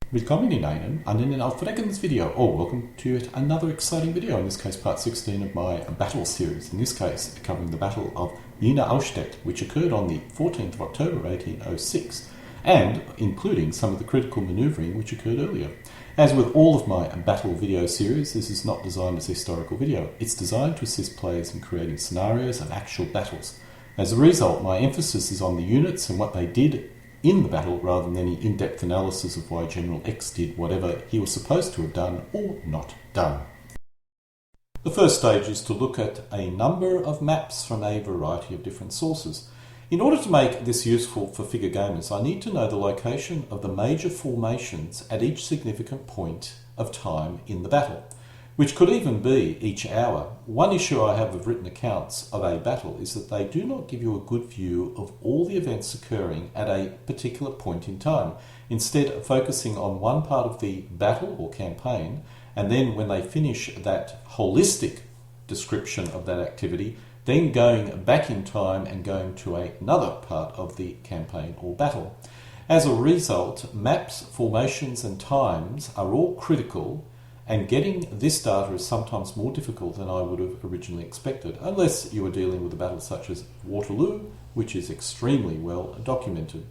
Willkommen in einem anderen aufregendes video, or welcome to yet another exciting video, in this case part 16 of my battle series, in this case covering the Battle of JENA-AUERSTEDT, which occurred on the 14th of October 1806, and including some of the critical manoeuvring which occurred earlier. As with all of my battle video series, this is not designed as a historical video. It's designed to assist players in creating scenarios of actual battles. As a result, my emphasis is on the units and what they did in the battle rather than any in-depth analysis of why General X did whatever he was supposed to have done or not done. The first stage is to look at a number of maps from a variety of different sources. In order to make this useful for figure gamers, I need to know the location of the major formations at each significant point of time in the battle, which could even be each hour. One issue I have of written accounts of a battle is that they do not give you a good view of all the events occurring at a particular point in time, instead focusing on one part of the battle or campaign, and then when they finish that holistic description of that activity, then going back in time and going to another part of the campaign or battle. As a result, maps, formations and times are all critical, and getting this data is sometimes more difficult than I would have originally expected, unless you are dealing with a battle such as Waterloo, which is extremely well documented.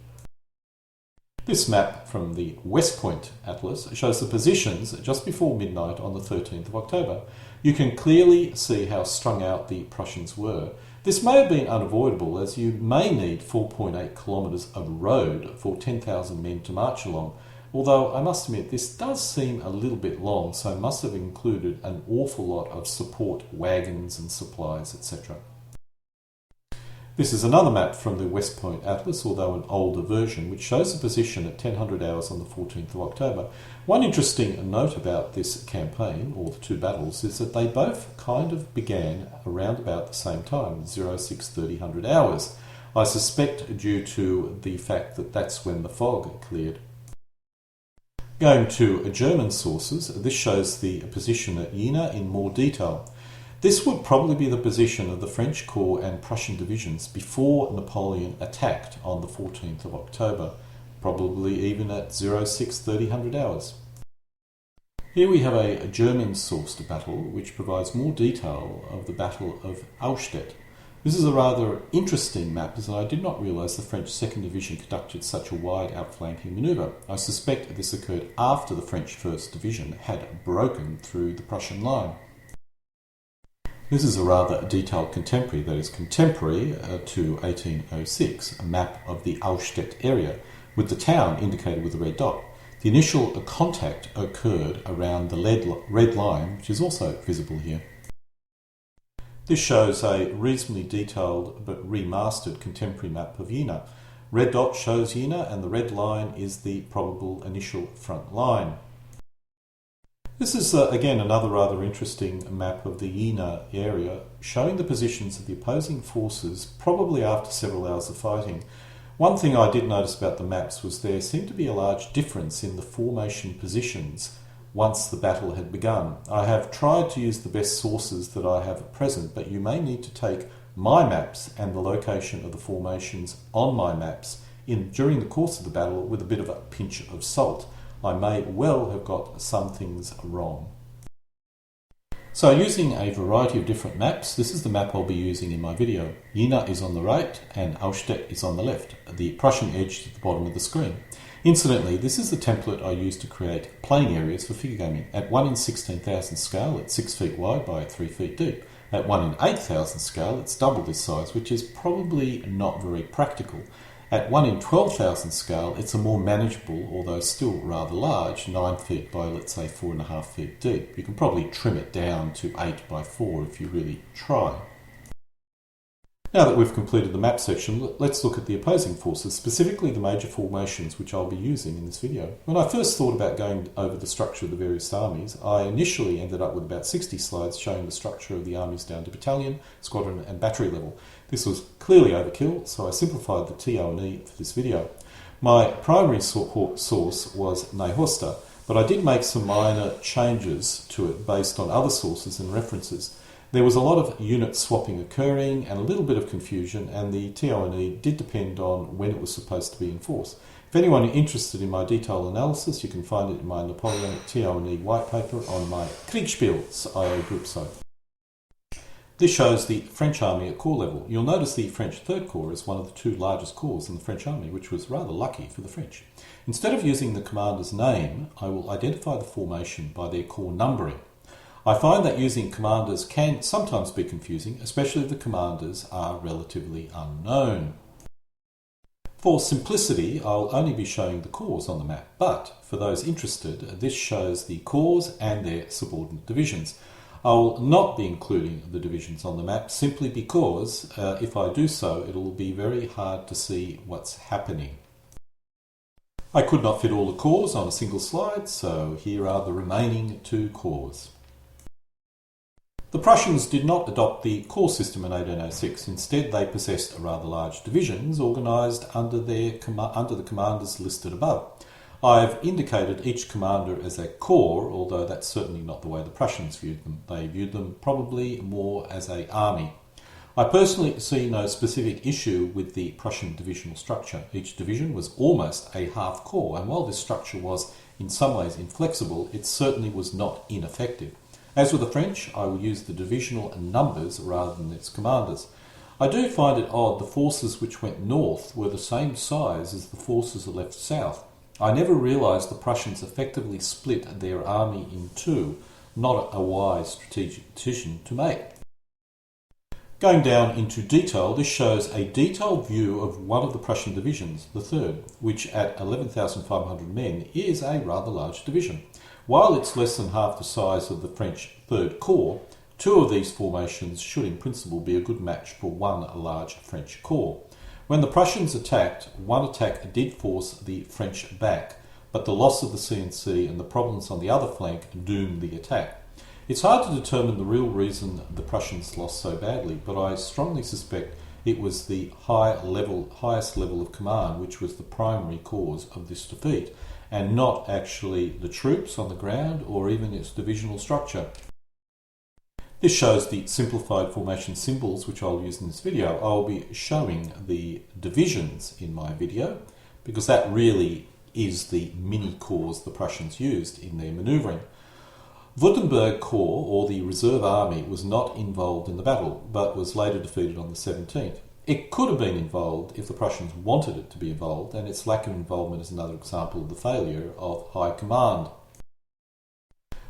This map from the West Point Atlas shows the positions just before midnight on the 13th of October. You can clearly see how strung out the Prussians were. This may have been unavoidable, as you may need 4.8 kilometres of road for 10,000 men to march along, although I must admit this does seem a little bit long, so it must have included an awful lot of support wagons and supplies, etc. This is another map from the West Point Atlas, although an older version, which shows the position at 1000 hours on the 14th of October. One interesting note about this campaign, or the two battles, is that they both kind of began around about the same time, 06:30 hours. I suspect due to the fact that that's when the fog cleared. Going to German sources, this shows the position at Jena in more detail. This would probably be the position of the French Corps and Prussian divisions before Napoleon attacked on the 14th of October, probably even at 06:30 hours. Here we have a German-sourced battle which provides more detail of the Battle of Auerstedt. This is a rather interesting map, as I did not realise the French 2nd Division conducted such a wide outflanking manoeuvre. I suspect this occurred after the French 1st Division had broken through the Prussian line. This is a rather detailed contemporary, that is contemporary to 1806, a map of the Auerstedt area, with the town indicated with a red dot. The initial contact occurred around the red line, which is also visible here. This shows a reasonably detailed but remastered contemporary map of Jena. Red dot shows Jena, and the red line is the probable initial front line. This is again another rather interesting map of the Jena area, showing the positions of the opposing forces probably after several hours of fighting. One thing I did notice about the maps was there seemed to be a large difference in the formation positions once the battle had begun. I have tried to use the best sources that I have at present, but you may need to take my maps and the location of the formations on my maps during the course of the battle with a bit of a pinch of salt. I may well have got some things wrong. So using a variety of different maps, this is the map I'll be using in my video. Jena is on the right and Auerstedt is on the left, the Prussian edge at the bottom of the screen. Incidentally, this is the template I use to create playing areas for figure gaming. At 1 in 16,000 scale, it's 6 feet wide by 3 feet deep. At 1 in 8,000 scale, it's double this size, which is probably not very practical. At 1 in 12,000 scale, it's a more manageable, although still rather large, 9 feet by, let's say, 4.5 feet deep. You can probably trim it down to 8 by 4 if you really try. Now that we've completed the map section, let's look at the opposing forces, specifically the major formations which I'll be using in this video. When I first thought about going over the structure of the various armies, I initially ended up with about 60 slides showing the structure of the armies down to battalion, squadron and battery level. This was clearly overkill, so I simplified the TO&E for this video. My primary source was Nehorster, but I did make some minor changes to it based on other sources and references. There was a lot of unit swapping occurring and a little bit of confusion, and the TO&E did depend on when it was supposed to be in force. If anyone is interested in my detailed analysis, you can find it in my Napoleonic TO&E white paper on my Kriegsspiels.io group site. This shows the French army at corps level. You'll notice the French Third Corps is one of the two largest corps in the French army, which was rather lucky for the French. Instead of using the commander's name, I will identify the formation by their corps numbering. I find that using commanders can sometimes be confusing, especially if the commanders are relatively unknown. For simplicity, I'll only be showing the corps on the map, but for those interested, this shows the corps and their subordinate divisions. I will not be including the divisions on the map simply because if I do so, it will be very hard to see what's happening. I could not fit all the corps on a single slide, so here are the remaining two corps. The Prussians did not adopt the corps system in 1806. Instead, they possessed rather large divisions organised under the commanders listed above. I've indicated each commander as a corps, although that's certainly not the way the Prussians viewed them. They viewed them probably more as an army. I personally see no specific issue with the Prussian divisional structure. Each division was almost a half corps, and while this structure was in some ways inflexible, it certainly was not ineffective. As with the French, I will use the divisional numbers rather than its commanders. I do find it odd the forces which went north were the same size as the forces that left south. I never realised the Prussians effectively split their army in two, not a wise strategic decision to make. Going down into detail, this shows a detailed view of one of the Prussian divisions, the 3rd, which at 11,500 men is a rather large division. While it's less than half the size of the French 3rd Corps, two of these formations should in principle be a good match for one large French corps. When the Prussians attacked, one attack did force the French back, but the loss of the CNC and the problems on the other flank doomed the attack. It's hard to determine the real reason the Prussians lost so badly, but I strongly suspect it was the highest level of command which was the primary cause of this defeat, and not actually the troops on the ground or even its divisional structure. This shows the simplified formation symbols which I'll use in this video. I'll be showing the divisions in my video because that really is the mini corps the Prussians used in their manoeuvring. Württemberg Corps, or the Reserve Army, was not involved in the battle, but was later defeated on the 17th. It could have been involved if the Prussians wanted it to be involved, and its lack of involvement is another example of the failure of high command.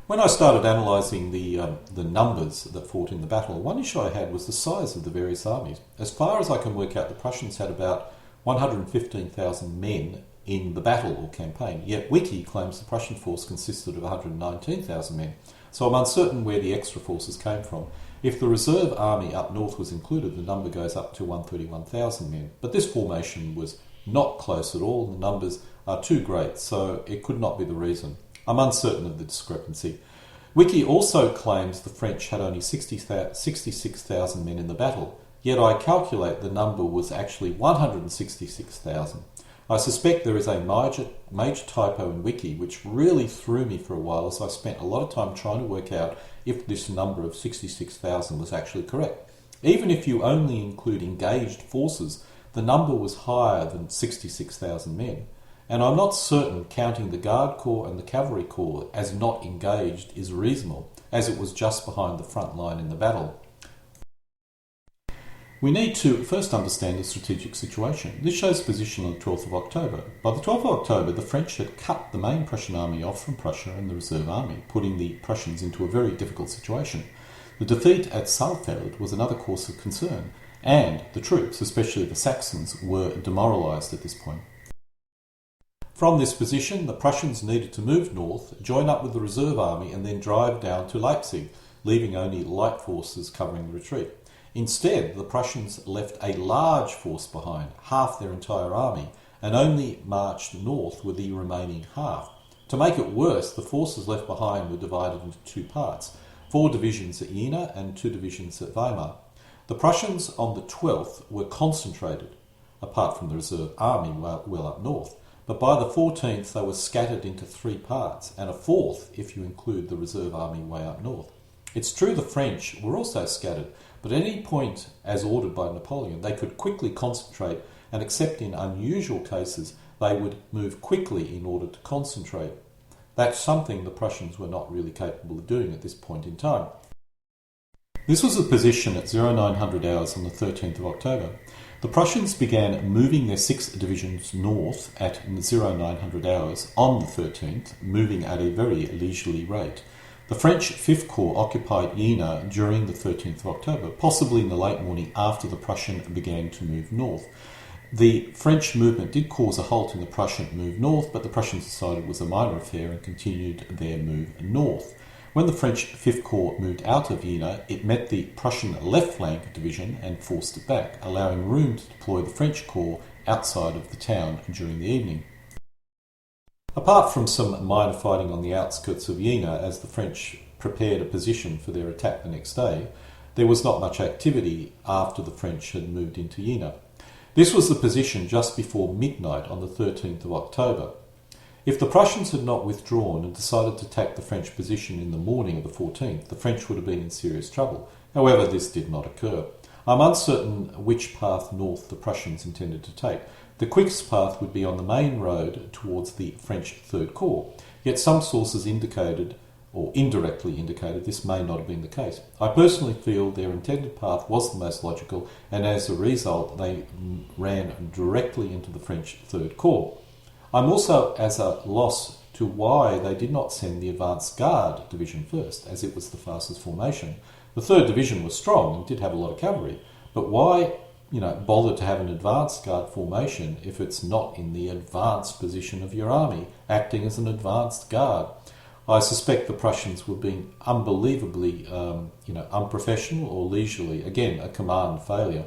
When I started analysing the numbers that fought in the battle, one issue I had was the size of the various armies. As far as I can work out, the Prussians had about 115,000 men in the battle or campaign, yet Wiki claims the Prussian force consisted of 119,000 men, so I'm uncertain where the extra forces came from. If the reserve army up north was included, the number goes up to 131,000 men, but this formation was not close at all, the numbers are too great, so it could not be the reason. I'm uncertain of the discrepancy. Wiki also claims the French had only 66,000 men in the battle, yet I calculate the number was actually 166,000. I suspect there is a major typo in Wiki which really threw me for a while, as I spent a lot of time trying to work out if this number of 66,000 was actually correct. Even if you only include engaged forces, the number was higher than 66,000 men. And I'm not certain counting the Guard Corps and the Cavalry Corps as not engaged is reasonable, as it was just behind the front line in the battle. We need to first understand the strategic situation. This shows position on the 12th of October. By the 12th of October, the French had cut the main Prussian army off from Prussia and the reserve army, putting the Prussians into a very difficult situation. The defeat at Saalfeld was another cause of concern, and the troops, especially the Saxons, were demoralised at this point. From this position, the Prussians needed to move north, join up with the reserve army, and then drive down to Leipzig, leaving only light forces covering the retreat. Instead, the Prussians left a large force behind, half their entire army, and only marched north with the remaining half. To make it worse, the forces left behind were divided into two parts, 4 divisions at Jena and 2 divisions at Weimar. The Prussians on the 12th were concentrated, apart from the reserve army well up north, but by the 14th they were scattered into 3 parts, and a 4th if you include the reserve army way up north. It's true the French were also scattered, but at any point, as ordered by Napoleon, they could quickly concentrate and, except in unusual cases, they would move quickly in order to concentrate. That's something the Prussians were not really capable of doing at this point in time. This was the position at 0900 hours on the 13th of October. The Prussians began moving their 6 divisions north at 0900 hours on the 13th, moving at a very leisurely rate. The French 5th Corps occupied Jena during the 13th of October, possibly in the late morning after the Prussian began to move north. The French movement did cause a halt in the Prussian move north, but the Prussians decided it was a minor affair and continued their move north. When the French 5th Corps moved out of Jena, it met the Prussian left flank division and forced it back, allowing room to deploy the French Corps outside of the town during the evening. Apart from some minor fighting on the outskirts of Jena as the French prepared a position for their attack the next day, there was not much activity after the French had moved into Jena. This was the position just before midnight on the 13th of October. If the Prussians had not withdrawn and decided to attack the French position in the morning of the 14th, the French would have been in serious trouble. However, this did not occur. I'm uncertain which path north the Prussians intended to take. The quickest path would be on the main road towards the French Third Corps, yet some sources indicated, or indirectly indicated, this may not have been the case. I personally feel their intended path was the most logical, and as a result they ran directly into the French Third Corps. I'm also at a loss to why they did not send the advanced guard division first, as it was the fastest formation. The 3rd Division was strong and did have a lot of cavalry, but why bother to have an advanced guard formation if it's not in the advanced position of your army, acting as an advanced guard? I suspect the Prussians were being unbelievably unprofessional or leisurely. Again, a command failure.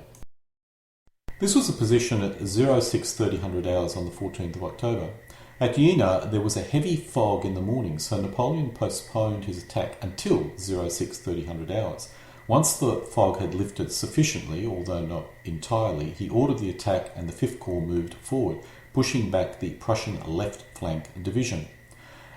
This was a position at 06:30 hours on the 14th of October. At Jena, there was a heavy fog in the morning, so Napoleon postponed his attack until 06:30 hours. Once the fog had lifted sufficiently, although not entirely, he ordered the attack and the 5th Corps moved forward, pushing back the Prussian left flank division.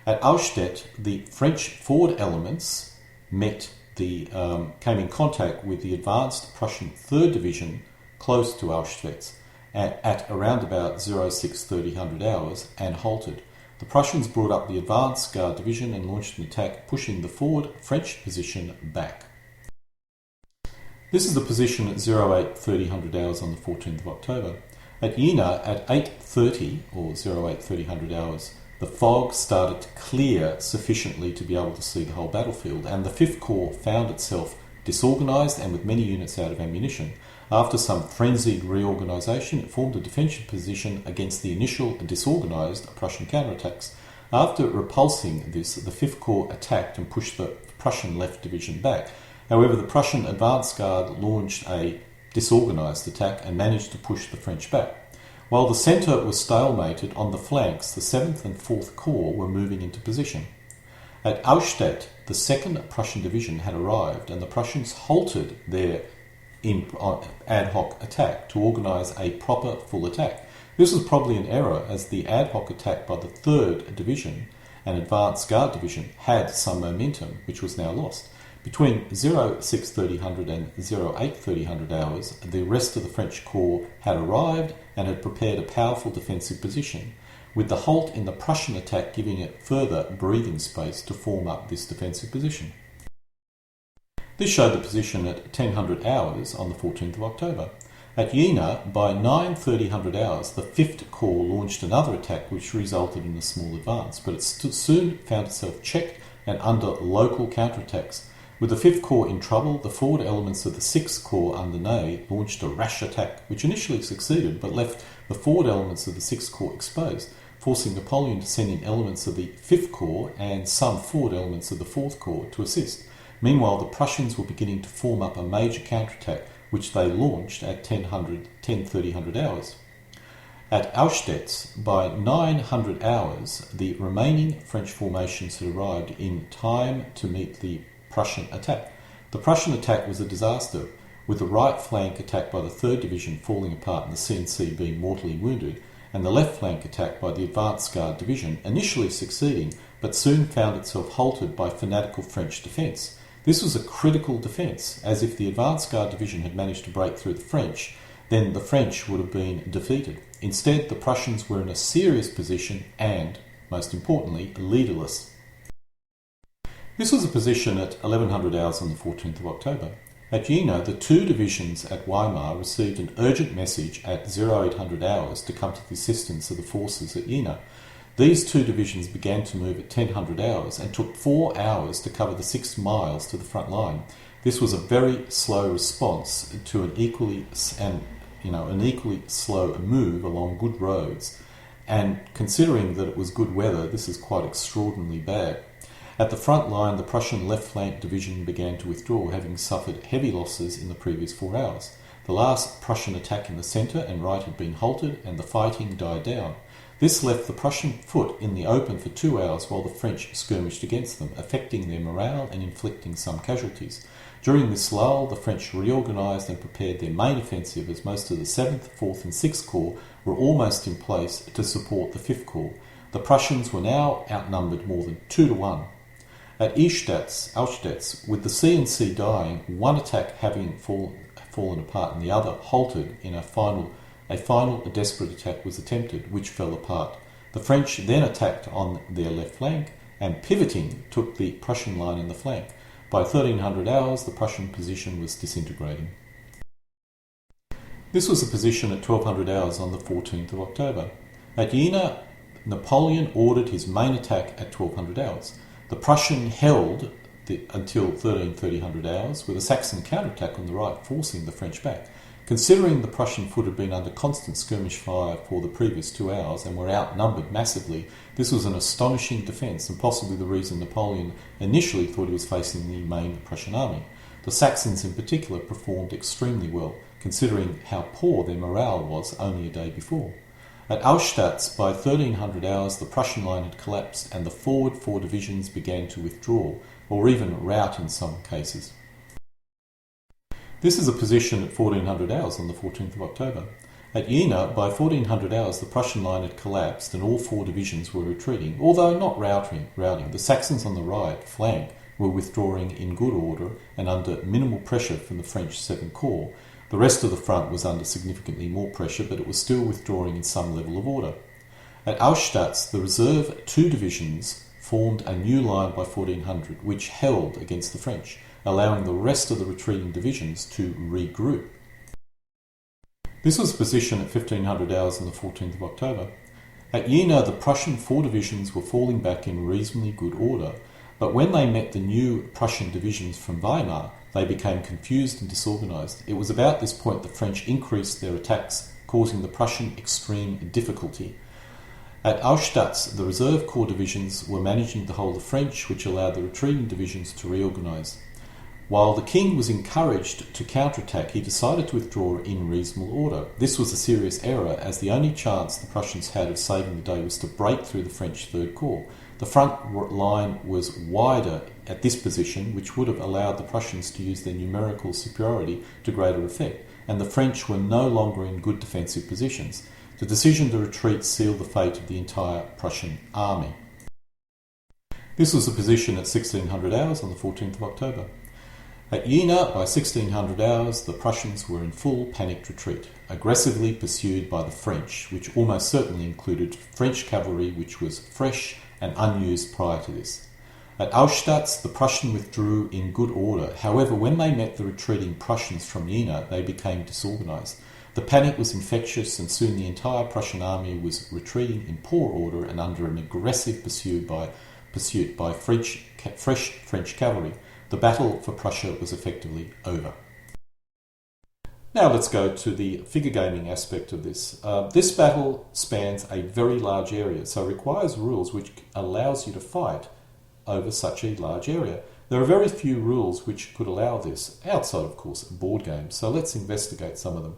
At Auerstedt, the French forward elements came in contact with the advanced Prussian 3rd Division close to Auschwitz at around about 06:30 hours and halted. The Prussians brought up the advanced guard division and launched an attack, pushing the forward French position back. This is the position at 08:30 hours on the 14th of October. At Jena, at 8:30 or 08:30 hours, the fog started to clear sufficiently to be able to see the whole battlefield, and the 5th Corps found itself disorganised and with many units out of ammunition. After some frenzied reorganisation, it formed a defensive position against the initial disorganised Prussian counterattacks. After repulsing this, the 5th Corps attacked and pushed the Prussian left division back. However, the Prussian advance guard launched a disorganised attack and managed to push the French back. While the centre was stalemated on the flanks, the 7th and 4th Corps were moving into position. At Auerstedt, the 2nd Prussian Division had arrived and the Prussians halted their ad hoc attack to organise a proper full attack. This was probably an error, as the ad hoc attack by the 3rd Division and advance guard division had some momentum, which was now lost. Between 06:30 and 08:30 hours, the rest of the French Corps had arrived and had prepared a powerful defensive position, with the halt in the Prussian attack giving it further breathing space to form up this defensive position. This showed the position at 1000 hours on the 14th of October. At Jena, by 09:30 hours, the 5th Corps launched another attack which resulted in a small advance, but it soon found itself checked and under local counterattacks. With the 5th Corps in trouble, the forward elements of the 6th Corps under Ney launched a rash attack, which initially succeeded but left the forward elements of the 6th Corps exposed, forcing Napoleon to send in elements of the 5th Corps and some forward elements of the 4th Corps to assist. Meanwhile, the Prussians were beginning to form up a major counterattack, which they launched at 10:30 hours. At Auerstedt, by 900 hours, the remaining French formations had arrived in time to meet the Prussian attack. The Prussian attack was a disaster, with the right flank attack by the 3rd Division falling apart and the CNC being mortally wounded, and the left flank attack by the advance guard division initially succeeding, but soon found itself halted by fanatical French defence. This was a critical defence, as if the advance guard division had managed to break through the French, then the French would have been defeated. Instead, the Prussians were in a serious position and, most importantly, leaderless. This was a position at 1100 hours on the 14th of October. At Jena, the two divisions at Weimar received an urgent message at 0800 hours to come to the assistance of the forces at Jena. These two divisions began to move at 1000 hours and took 4 hours to cover the 6 miles to the front line. This was a very slow response to an equally slow move along good roads, and considering that it was good weather, this is quite extraordinarily bad. At the front line, the Prussian left flank division began to withdraw, having suffered heavy losses in the previous 4 hours. The last Prussian attack in the centre and right had been halted, and the fighting died down. This left the Prussian foot in the open for 2 hours while the French skirmished against them, affecting their morale and inflicting some casualties. During this lull, the French reorganised and prepared their main offensive, as most of the 7th, 4th and 6th Corps were almost in place to support the 5th Corps. The Prussians were now outnumbered more than 2 to 1. At Austerlitz, with the C&C dying, one attack having fallen apart and the other halted, in a final desperate attack was attempted, which fell apart. The French then attacked on their left flank and, pivoting, took the Prussian line in the flank. By 1300 hours, the Prussian position was disintegrating. This was the position at 1200 hours on the 14th of October. At Jena, Napoleon ordered his main attack at 1200 hours. The Prussian held until 1300 hours, with a Saxon counterattack on the right forcing the French back. Considering the Prussian foot had been under constant skirmish fire for the previous 2 hours and were outnumbered massively, this was an astonishing defence and possibly the reason Napoleon initially thought he was facing the main Prussian army. The Saxons in particular performed extremely well, considering how poor their morale was only a day before. At Austerlitz, by 1300 hours, the Prussian line had collapsed and the forward 4 divisions began to withdraw, or even rout in some cases. This is a position at 1400 hours on the 14th of October. At Jena, by 1400 hours, the Prussian line had collapsed and all 4 divisions were retreating, although not routing. The Saxons on the right flank were withdrawing in good order and under minimal pressure from the French 7th Corps. The rest of the front was under significantly more pressure, but it was still withdrawing in some level of order. At Austerlitz, the reserve 2 divisions formed a new line by 1400, which held against the French, allowing the rest of the retreating divisions to regroup. This was the position at 1500 hours on the 14th of October. At Jena, the Prussian 4 divisions were falling back in reasonably good order, but when they met the new Prussian divisions from Weimar, they became confused and disorganised. It was about this point the French increased their attacks, causing the Prussian extreme difficulty. At Austerlitz, the reserve corps divisions were managing to hold the French, which allowed the retreating divisions to reorganise. While the king was encouraged to counterattack, he decided to withdraw in reasonable order. This was a serious error, as the only chance the Prussians had of saving the day was to break through the French 3rd Corps. The front line was wider at this position, which would have allowed the Prussians to use their numerical superiority to greater effect, and the French were no longer in good defensive positions. The decision to retreat sealed the fate of the entire Prussian army. This was the position at 1600 hours on the 14th of October. At Jena, by 1600 hours, the Prussians were in full panicked retreat, aggressively pursued by the French, which almost certainly included French cavalry which was fresh and unused prior to this. At Austerlitz, the Prussians withdrew in good order. However, when they met the retreating Prussians from Jena, they became disorganised. The panic was infectious, and soon the entire Prussian army was retreating in poor order and under an aggressive pursuit by fresh French cavalry. The battle for Prussia was effectively over. Now let's go to the figure gaming aspect of this. This battle spans a very large area, so it requires rules which allows you to fight over such a large area. There are very few rules which could allow this, outside of course board games, so let's investigate some of them.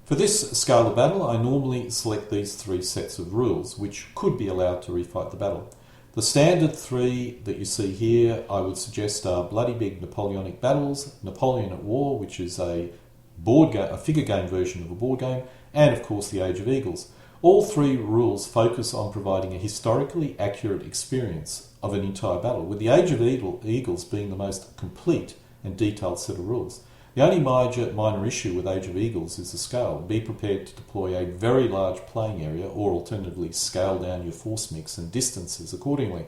For this scale of battle, I normally select these 3 sets of rules which could be allowed to refight the battle. The standard 3 that you see here, I would suggest, are Bloody Big Napoleonic Battles, Napoleon at War, which is a figure game version of a board game, and of course the Age of Eagles. All 3 rules focus on providing a historically accurate experience of an entire battle, with the Age of Eagles being the most complete and detailed set of rules. The only minor issue with Age of Eagles is the scale. Be prepared to deploy a very large playing area, or alternatively scale down your force mix and distances accordingly.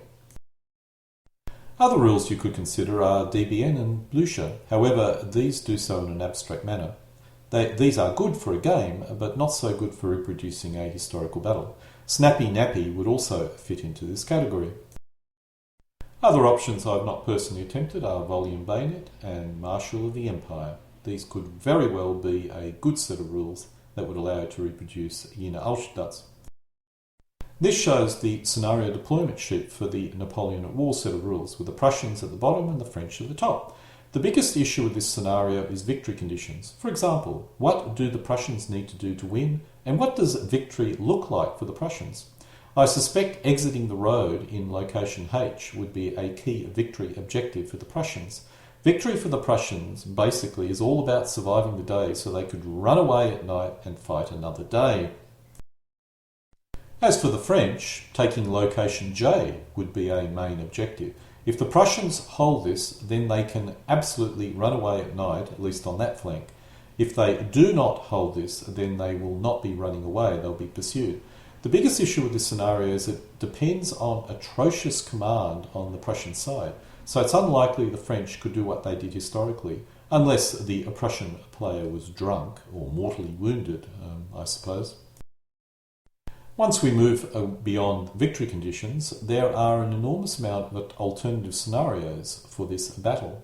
Other rules you could consider are DBN and bitchute. However, these do so in an abstract manner. These are good for a game, but not so good for reproducing a historical battle. Snappy Nappy would also fit into this category. Other options I've not personally attempted are Volume Bayonet and Marshal of the Empire. These could very well be a good set of rules that would allow you to reproduce JENA-AUERSTEDT. This shows the scenario deployment sheet for the Napoleonic War set of rules, with the Prussians at the bottom and the French at the top. The biggest issue with this scenario is victory conditions. For example, what do the Prussians need to do to win, and what does victory look like for the Prussians? I suspect exiting the road in location H would be a key victory objective for the Prussians. Victory for the Prussians basically is all about surviving the day so they could run away at night and fight another day. As for the French, taking location J would be a main objective. If the Prussians hold this, then they can absolutely run away at night, at least on that flank. If they do not hold this, then they will not be running away, they'll be pursued. The biggest issue with this scenario is it depends on atrocious command on the Prussian side. So it's unlikely the French could do what they did historically, unless the Prussian player was drunk or mortally wounded, I suppose. Once we move beyond victory conditions, there are an enormous amount of alternative scenarios for this battle.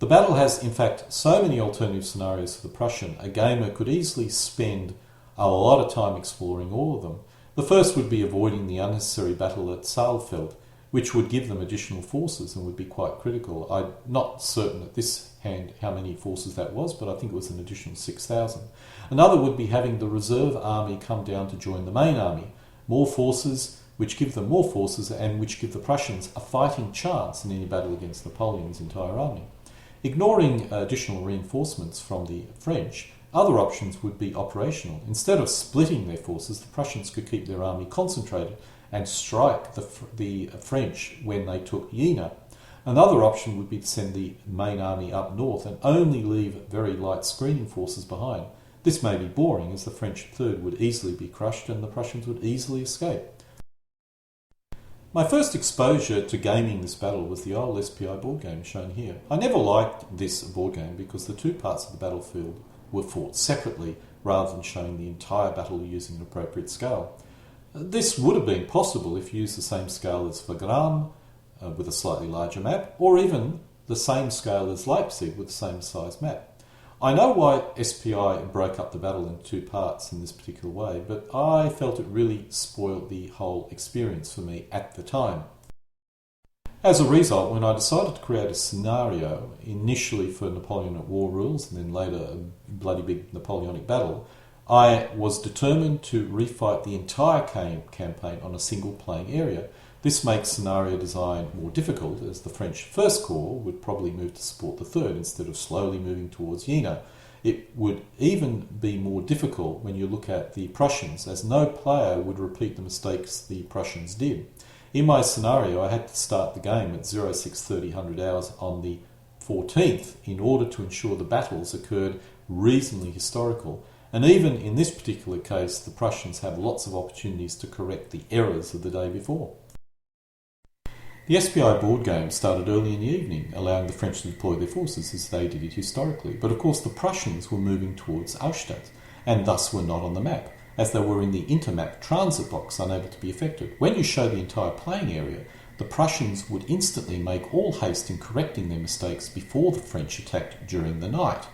The battle has, in fact, so many alternative scenarios for the Prussian, a gamer could easily spend a lot of time exploring all of them. The first would be avoiding the unnecessary battle at Saalfeld, which would give them additional forces and would be quite critical. I'm not certain at this hand how many forces that was, but I think it was an additional 6,000. Another would be having the reserve army come down to join the main army. More forces, which give them more forces and which give the Prussians a fighting chance in any battle against Napoleon's entire army. Ignoring additional reinforcements from the French, other options would be operational. Instead of splitting their forces, the Prussians could keep their army concentrated and strike the French when they took Jena. Another option would be to send the main army up north and only leave very light screening forces behind. This may be boring, as the French third would easily be crushed and the Prussians would easily escape. My first exposure to gaming this battle was the old SPI board game shown here. I never liked this board game because the two parts of the battlefield were fought separately rather than showing the entire battle using an appropriate scale. This would have been possible if you used the same scale as Wagram with a slightly larger map, or even the same scale as Leipzig with the same size map. I know why SPI broke up the battle in two parts in this particular way, but I felt it really spoiled the whole experience for me at the time. As a result, when I decided to create a scenario, initially for Napoleonic War rules and then later a bloody big Napoleonic battle, I was determined to refight the entire campaign on a single playing area. This makes scenario design more difficult, as the French First Corps would probably move to support the Third instead of slowly moving towards Jena. It would even be more difficult when you look at the Prussians, as no player would repeat the mistakes the Prussians did. In my scenario, I had to start the game at 06:30 hours on the 14th in order to ensure the battles occurred reasonably historical. And even in this particular case, the Prussians have lots of opportunities to correct the errors of the day before. The SPI board game started early in the evening, allowing the French to deploy their forces as they did it historically. But of course the Prussians were moving towards Auerstedt, and thus were not on the map, as they were in the intermap transit box, unable to be affected. When you show the entire playing area, the Prussians would instantly make all haste in correcting their mistakes before the French attacked during the night.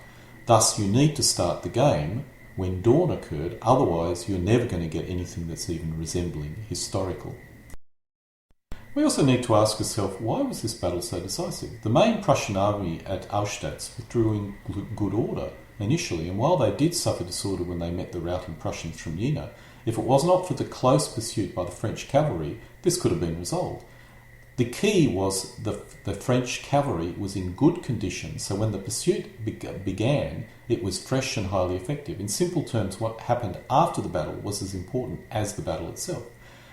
Thus you need to start the game when dawn occurred, otherwise you're never going to get anything that's even resembling historical. We also need to ask ourselves, why was this battle so decisive? The main Prussian army at Auerstedt withdrew in good order initially, and while they did suffer disorder when they met the routing Prussians from Jena, if it was not for the close pursuit by the French cavalry, this could have been resolved. The key was the French cavalry was in good condition, so when the pursuit began, it was fresh and highly effective. In simple terms, what happened after the battle was as important as the battle itself.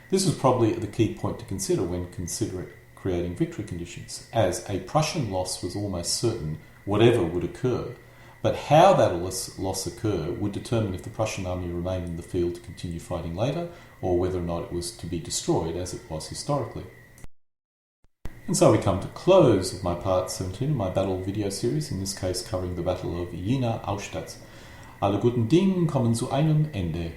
This was probably the key point to consider when considering creating victory conditions, as a Prussian loss was almost certain, whatever would occur. But how that loss occurred would determine if the Prussian army remained in the field to continue fighting later, or whether or not it was to be destroyed as it was historically. And so we come to close of my part 17 of my battle video series, in this case covering the Battle of JENA-AUERSTEDT. Alle guten Dinge kommen zu einem Ende.